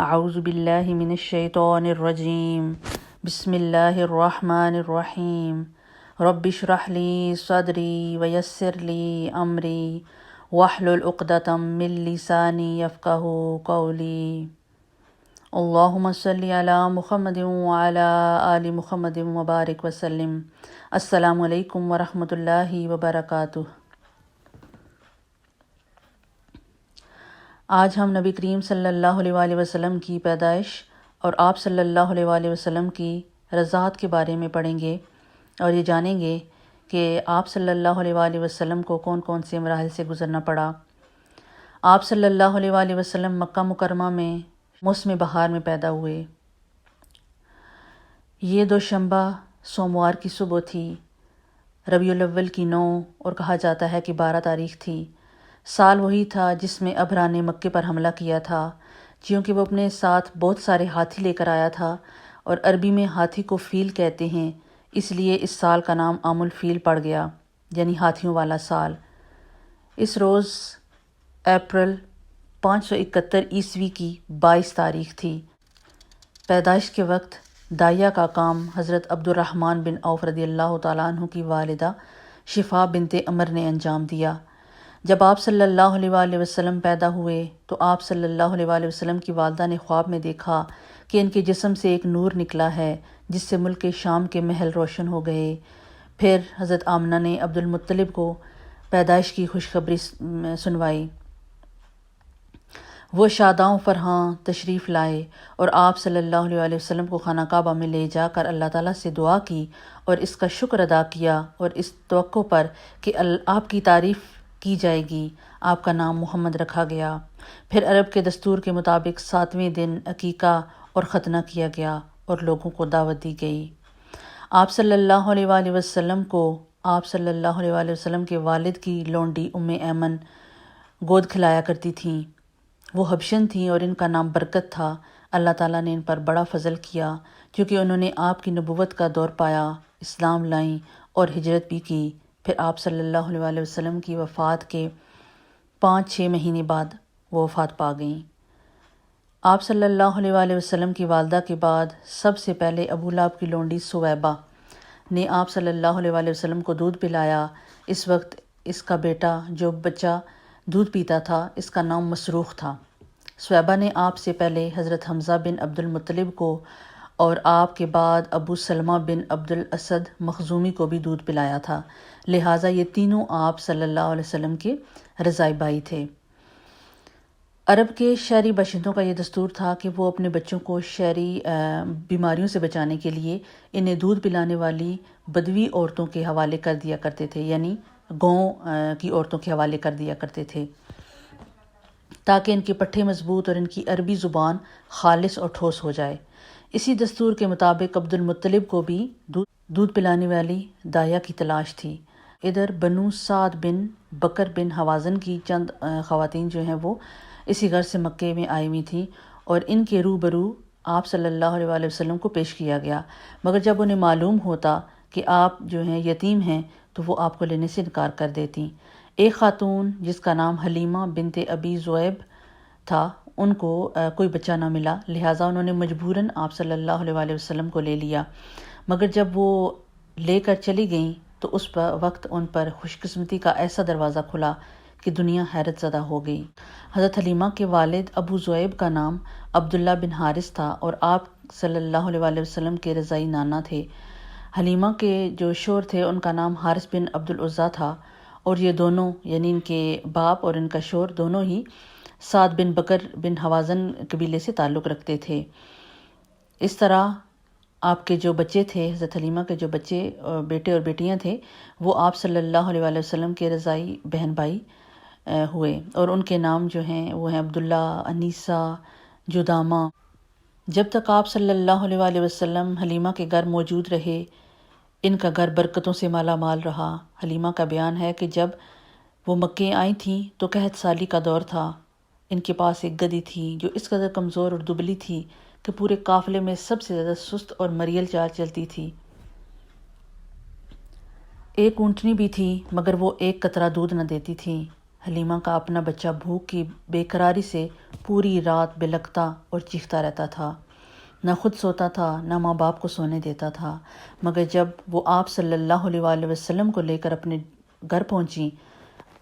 اعوذ باللہ من الشیطان الرجیم بسم اللہ الرحمن الرحیم رب اشرح لی صدری ویسر لی امری واحلل عقدۃ من لسانی یفقہوا قولی اللہم صلی علی محمد وعلی آل محمد وبارک وسلم۔ السلام علیکم ورحمۃ اللہ وبرکاتہ۔ آج ہم نبی کریم صلی اللہ علیہ وآلہ وسلم کی پیدائش اور آپ صلی اللہ علیہ وآلہ وسلم کی رضاعت کے بارے میں پڑھیں گے اور یہ جانیں گے کہ آپ صلی اللہ علیہ وآلہ وسلم کو کون کون سے مراحل سے گزرنا پڑا۔ آپ صلی اللہ علیہ وآلہ وسلم مکہ مکرمہ میں موسم بہار میں پیدا ہوئے۔ یہ دوشنبہ سوموار کی صبح تھی، ربیع الاول کی 9 اور کہا جاتا ہے کہ 12 تاریخ تھی۔ سال وہی تھا جس میں ابرہہ نے مکے پر حملہ کیا تھا، چونکہ وہ اپنے ساتھ بہت سارے ہاتھی لے کر آیا تھا اور عربی میں ہاتھی کو فیل کہتے ہیں، اس لیے اس سال کا نام عام الفیل پڑ گیا، یعنی ہاتھیوں والا سال۔ اس روز اپریل 571 عیسوی کی 22 تاریخ تھی۔ پیدائش کے وقت داعیہ کا کام حضرت عبد الرحمن بن عوف رضی اللہ تعالیٰ عنہ کی والدہ شفا بنت عمر نے انجام دیا۔ جب آپ صلی اللہ علیہ وآلہ وسلم پیدا ہوئے تو آپ صلی اللہ علیہ وآلہ وسلم کی والدہ نے خواب میں دیکھا کہ ان کے جسم سے ایک نور نکلا ہے جس سے ملک شام کے محل روشن ہو گئے۔ پھر حضرت آمنہ نے عبد المطلب کو پیدائش کی خوشخبری سنوائی۔ وہ شاداں و فرحاں تشریف لائے اور آپ صلی اللہ علیہ وآلہ وسلم کو خانہ کعبہ میں لے جا کر اللہ تعالیٰ سے دعا کی اور اس کا شکر ادا کیا اور اس توقع پر کہ آپ کی تعریف کی جائے گی آپ کا نام محمد رکھا گیا۔ پھر عرب کے دستور کے مطابق 7ویں دن عقیقہ اور ختنہ کیا گیا اور لوگوں کو دعوت دی گئی۔ آپ صلی اللہ علیہ وآلہ وسلم کو آپ صلی اللہ علیہ وآلہ وسلم کے والد کی لونڈی ام ایمن گود کھلایا کرتی تھیں۔ وہ حبشن تھیں اور ان کا نام برکت تھا۔ اللہ تعالیٰ نے ان پر بڑا فضل کیا کیونکہ انہوں نے آپ کی نبوت کا دور پایا، اسلام لائیں اور ہجرت بھی کی۔ پھر آپ صلی اللہ علیہ وآلہ وسلم کی وفات کے 5-6 مہینے بعد وہ وفات پا گئیں۔ آپ صلی اللہ علیہ وآلہ وسلم کی والدہ کے بعد سب سے پہلے ابو لہب کی لونڈی سویبہ نے آپ صلی اللہ علیہ وآلہ وسلم کو دودھ پلایا۔ اس وقت اس کا بیٹا جو بچہ دودھ پیتا تھا اس کا نام مسروخ تھا۔ سویبہ نے آپ سے پہلے حضرت حمزہ بن عبد المطلب کو اور آپ کے بعد ابو سلمہ بن عبد الاسد مخزومی کو بھی دودھ پلایا تھا، لہٰذا یہ تینوں آپ صلی اللہ علیہ وسلم کے رضاعی بھائی تھے۔ عرب کے شہری باشندوں کا یہ دستور تھا کہ وہ اپنے بچوں کو شہری بیماریوں سے بچانے کے لیے انہیں دودھ پلانے والی بدوی عورتوں کے حوالے کر دیا کرتے تھے، یعنی گاؤں کی عورتوں کے حوالے کر دیا کرتے تھے تاکہ ان کے پٹھے مضبوط اور ان کی عربی زبان خالص اور ٹھوس ہو جائے۔ اسی دستور کے مطابق عبد المطلب کو بھی دودھ پلانے والی داعیہ کی تلاش تھی۔ ادھر بنو سعد بن بکر بن حوازن کی چند خواتین جو ہیں وہ اسی غرض سے مکے میں آئی ہوئی تھیں اور ان کے روبرو آپ صلی اللہ علیہ وآلہ وسلم کو پیش کیا گیا، مگر جب انہیں معلوم ہوتا کہ آپ جو ہیں یتیم ہیں تو وہ آپ کو لینے سے انکار کر دیتی۔ ایک خاتون جس کا نام حلیمہ بنت ابی ذؤیب تھا، ان کو کوئی بچہ نہ ملا، لہٰذا انہوں نے مجبوراً آپ صلی اللہ علیہ وآلہ وسلم کو لے لیا، مگر جب وہ لے کر چلی گئیں تو اس وقت ان پر خوش قسمتی کا ایسا دروازہ کھلا کہ دنیا حیرت زدہ ہو گئی۔ حضرت حلیمہ کے والد ابو ذؤیب کا نام عبداللہ بن حارث تھا اور آپ صلی اللہ علیہ وآلہ وسلم کے رضاعی نانا تھے۔ حلیمہ کے جو شوہر تھے ان کا نام حارث بن عبد العزیٰ تھا اور یہ دونوں یعنی ان کے باپ اور ان کا شوہر دونوں ہی سعد بن بکر بن حوازن قبیلے سے تعلق رکھتے تھے۔ اس طرح آپ کے جو بچے تھے، حضرت حلیمہ کے جو بچے بیٹے اور بیٹیاں تھے، وہ آپ صلی اللہ علیہ وآلہ وسلم کے رضاعی بہن بھائی ہوئے اور ان کے نام جو ہیں وہ ہیں عبداللہ، انیسہ، جدامہ۔ جب تک آپ صلی اللہ علیہ وآلہ وسلم حلیمہ کے گھر موجود رہے، ان کا گھر برکتوں سے مالا مال رہا۔ حلیمہ کا بیان ہے کہ جب وہ مکے آئی تھیں تو قحط سالی کا دور تھا۔ ان کے پاس ایک گدھی تھی جو اس قدر کمزور اور دبلی تھی کہ پورے قافلے میں سب سے زیادہ سست اور مریل چال چلتی تھی۔ ایک اونٹنی بھی تھی مگر وہ ایک قطرہ دودھ نہ دیتی تھی۔ حلیمہ کا اپنا بچہ بھوک کی بے قراری سے پوری رات بلکتا اور چیختا رہتا تھا، نہ خود سوتا تھا نہ ماں باپ کو سونے دیتا تھا، مگر جب وہ آپ صلی اللہ علیہ وآلہ وسلم کو لے کر اپنے گھر پہنچی،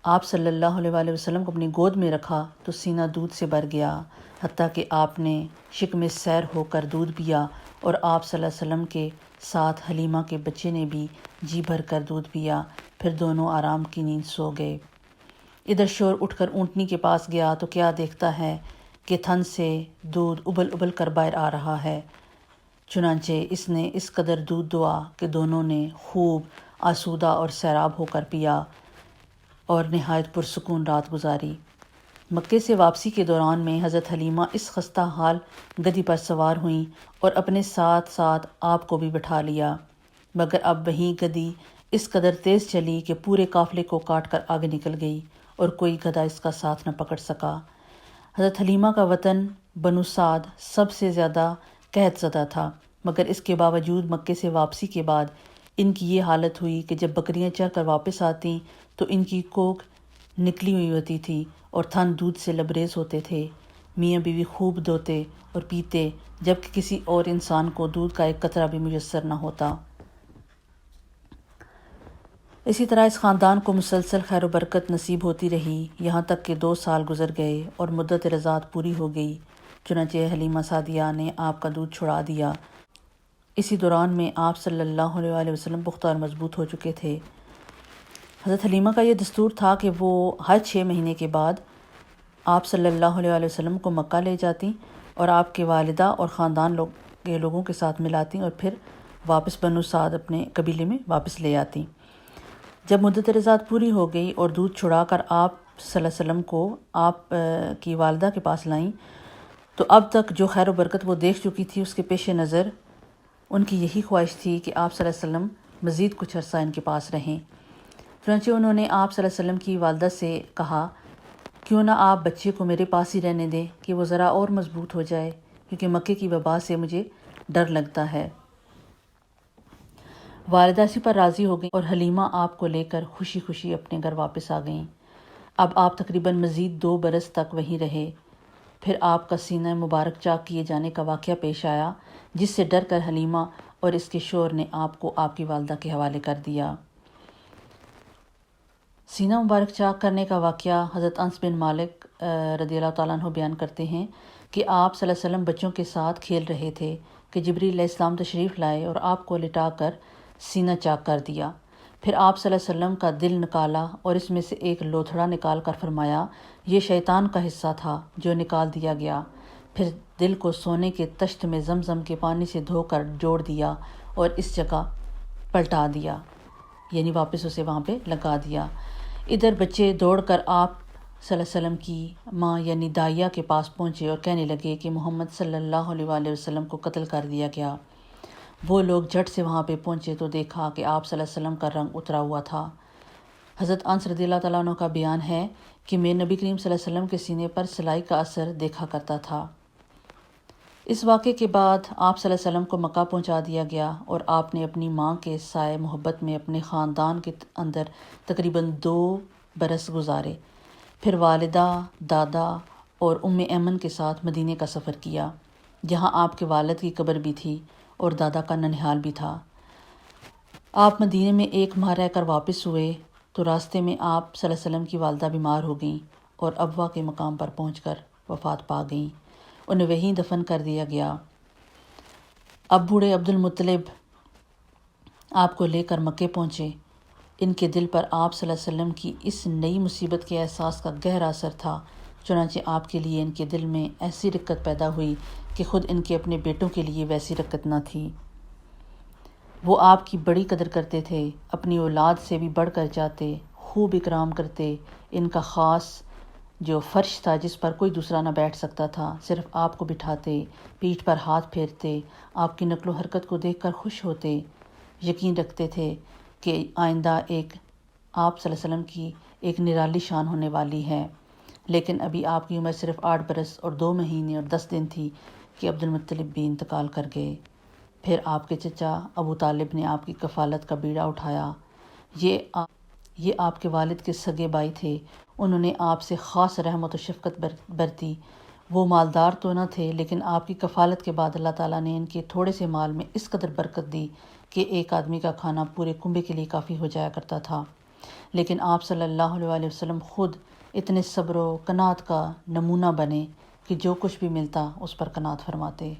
آپ صلی اللہ علیہ وآلہ وسلم کو اپنی گود میں رکھا تو سینہ دودھ سے بھر گیا، حتیٰ کہ آپ نے شکم سیر ہو کر دودھ پیا اور آپ صلی اللہ علیہ وسلم کے ساتھ حلیمہ کے بچے نے بھی جی بھر کر دودھ پیا، پھر دونوں آرام کی نیند سو گئے۔ ادھر شور اٹھ کر اونٹنی کے پاس گیا تو کیا دیکھتا ہے کہ تھن سے دودھ ابل ابل کر باہر آ رہا ہے۔ چنانچہ اس نے اس قدر دودھ دعا کہ دونوں نے خوب آسودہ اور سیراب ہو کر پیا اور نہایت پرسکون رات گزاری۔ مکے سے واپسی کے دوران میں حضرت حلیمہ اس خستہ حال گدی پر سوار ہوئیں اور اپنے ساتھ ساتھ آپ کو بھی بٹھا لیا، مگر اب وہیں گدی اس قدر تیز چلی کہ پورے قافلے کو کاٹ کر آگے نکل گئی اور کوئی گدھا اس کا ساتھ نہ پکڑ سکا۔ حضرت حلیمہ کا وطن بنو سعد سب سے زیادہ قحط زدہ تھا، مگر اس کے باوجود مکے سے واپسی کے بعد ان کی یہ حالت ہوئی کہ جب بکریاں چر کر واپس آتیں تو ان کی کوکھ نکلی ہوئی ہوتی تھی اور تھن دودھ سے لبریز ہوتے تھے۔ میاں بیوی خوب دوتے اور پیتے، جبکہ کسی اور انسان کو دودھ کا ایک قطرہ بھی میسر نہ ہوتا۔ اسی طرح اس خاندان کو مسلسل خیر و برکت نصیب ہوتی رہی، یہاں تک کہ 2 سال گزر گئے اور مدت رضاعت پوری ہو گئی۔ چنانچہ حلیمہ سعدیہ نے آپ کا دودھ چھڑا دیا۔ اسی دوران میں آپ صلی اللہ علیہ وآلہ وسلم پختہ اور مضبوط ہو چکے تھے۔ حضرت حلیمہ کا یہ دستور تھا کہ وہ ہر 6 مہینے کے بعد آپ صلی اللہ علیہ وآلہ وسلم کو مکہ لے جاتیں اور آپ کے والدہ اور خاندان کے لوگوں کے ساتھ ملاتیں اور پھر واپس بنو سعد اپنے قبیلے میں واپس لے آتیں۔ جب مدت رضاعت پوری ہو گئی اور دودھ چھڑا کر آپ صلی اللہ علیہ وسلم کو آپ کی والدہ کے پاس لائیں تو اب تک جو خیر و برکت وہ دیکھ چکی تھی اس کے پیش نظر ان کی یہی خواہش تھی کہ آپ صلی اللہ علیہ وسلم مزید کچھ عرصہ ان کے پاس رہیں۔ چنانچہ انہوں نے آپ صلی اللہ علیہ وسلم کی والدہ سے کہا، کیوں نہ آپ بچے کو میرے پاس ہی رہنے دیں کہ وہ ذرا اور مضبوط ہو جائے، کیونکہ مکے کی وبا سے مجھے ڈر لگتا ہے۔ والدہ اسی پر راضی ہو گئیں اور حلیمہ آپ کو لے کر خوشی خوشی اپنے گھر واپس آ گئیں۔ اب آپ تقریباً مزید 2 برس تک وہیں رہے۔ پھر آپ کا سینہ مبارک چاک کیے جانے کا واقعہ پیش آیا، جس سے ڈر کر حلیمہ اور اس کے شوہر نے آپ کو آپ کی والدہ کے حوالے کر دیا۔ سینہ مبارک چاک کرنے کا واقعہ حضرت انس بن مالک رضی اللہ تعالیٰ عنہ بیان کرتے ہیں کہ آپ صلی اللہ علیہ وسلم بچوں کے ساتھ کھیل رہے تھے کہ جبریل علیہ السلام تشریف لائے اور آپ کو لٹا کر سینہ چاک کر دیا۔ پھر آپ صلی اللہ علیہ وسلم کا دل نکالا اور اس میں سے ایک لوتھڑا نکال کر فرمایا، یہ شیطان کا حصہ تھا جو نکال دیا گیا۔ پھر دل کو سونے کے تشت میں زمزم کے پانی سے دھو کر جوڑ دیا اور اس جگہ پلٹا دیا، یعنی واپس اسے وہاں پہ لگا دیا۔ ادھر بچے دوڑ کر آپ صلی اللہ علیہ وسلم کی ماں یعنی دائیہ کے پاس پہنچے اور کہنے لگے کہ محمد صلی اللہ علیہ وآلہ وسلم کو قتل کر دیا گیا۔ وہ لوگ جھٹ سے وہاں پہ پہنچے تو دیکھا کہ آپ صلی اللہ علیہ وسلم کا رنگ اترا ہوا تھا۔ حضرت انس رضی اللہ تعالیٰ عنہ کا بیان ہے کہ میں نبی کریم صلی اللہ علیہ وسلم کے سینے پر سلائی کا اثر دیکھا کرتا تھا۔ اس واقعے کے بعد آپ صلی اللہ علیہ وسلم کو مکہ پہنچا دیا گیا اور آپ نے اپنی ماں کے سائے محبت میں اپنے خاندان کے اندر تقریباً 2 برس گزارے۔ پھر والدہ، دادا اور ایمن کے ساتھ مدینے کا سفر کیا، جہاں آپ کے والد کی قبر بھی تھی اور دادا کا ننھیال بھی تھا۔ آپ مدینے میں 1 ماہ رہ کر واپس ہوئے تو راستے میں آپ صلی اللہ علیہ وسلم کی والدہ بیمار ہو گئیں اور ابوا کے مقام پر پہنچ کر وفات پا گئیں۔ انہیں وہیں دفن کر دیا گیا۔ اب بوڑھے عبد المطلب آپ کو لے کر مکے پہنچے۔ ان کے دل پر آپ صلی اللہ علیہ وسلم کی اس نئی مصیبت کے احساس کا گہرا اثر تھا، چنانچہ آپ کے لیے ان کے دل میں ایسی رقت پیدا ہوئی کہ خود ان کے اپنے بیٹوں کے لیے ویسی رقت نہ تھی۔ وہ آپ کی بڑی قدر کرتے تھے، اپنی اولاد سے بھی بڑھ کر جاتے، خوب اکرام کرتے۔ ان کا خاص جو فرش تھا جس پر کوئی دوسرا نہ بیٹھ سکتا تھا، صرف آپ کو بٹھاتے، پیٹھ پر ہاتھ پھیرتے، آپ کی نقل و حرکت کو دیکھ کر خوش ہوتے، یقین رکھتے تھے کہ آئندہ آپ صلی اللہ علیہ وسلم کی ایک نرالی شان ہونے والی ہے۔ لیکن ابھی آپ کی عمر صرف 8 برس اور 2 مہینے اور 10 دن تھی کہ عبد المطلب بھی انتقال کر گئے۔ پھر آپ کے چچا ابو طالب نے آپ کی کفالت کا بیڑا اٹھایا۔ یہ آپ کے والد کے سگے بھائی تھے انہوں نے آپ سے خاص رحمت و شفقت برتی۔ وہ مالدار تو نہ تھے، لیکن آپ کی کفالت کے بعد اللہ تعالیٰ نے ان کے تھوڑے سے مال میں اس قدر برکت دی کہ ایک آدمی کا کھانا پورے کنبے کے لیے کافی ہو جایا کرتا تھا۔ لیکن آپ صلی اللہ علیہ وسلم خود اتنے صبر و قناعت کا نمونہ بنے کہ جو کچھ بھی ملتا اس پر قناعت فرماتے۔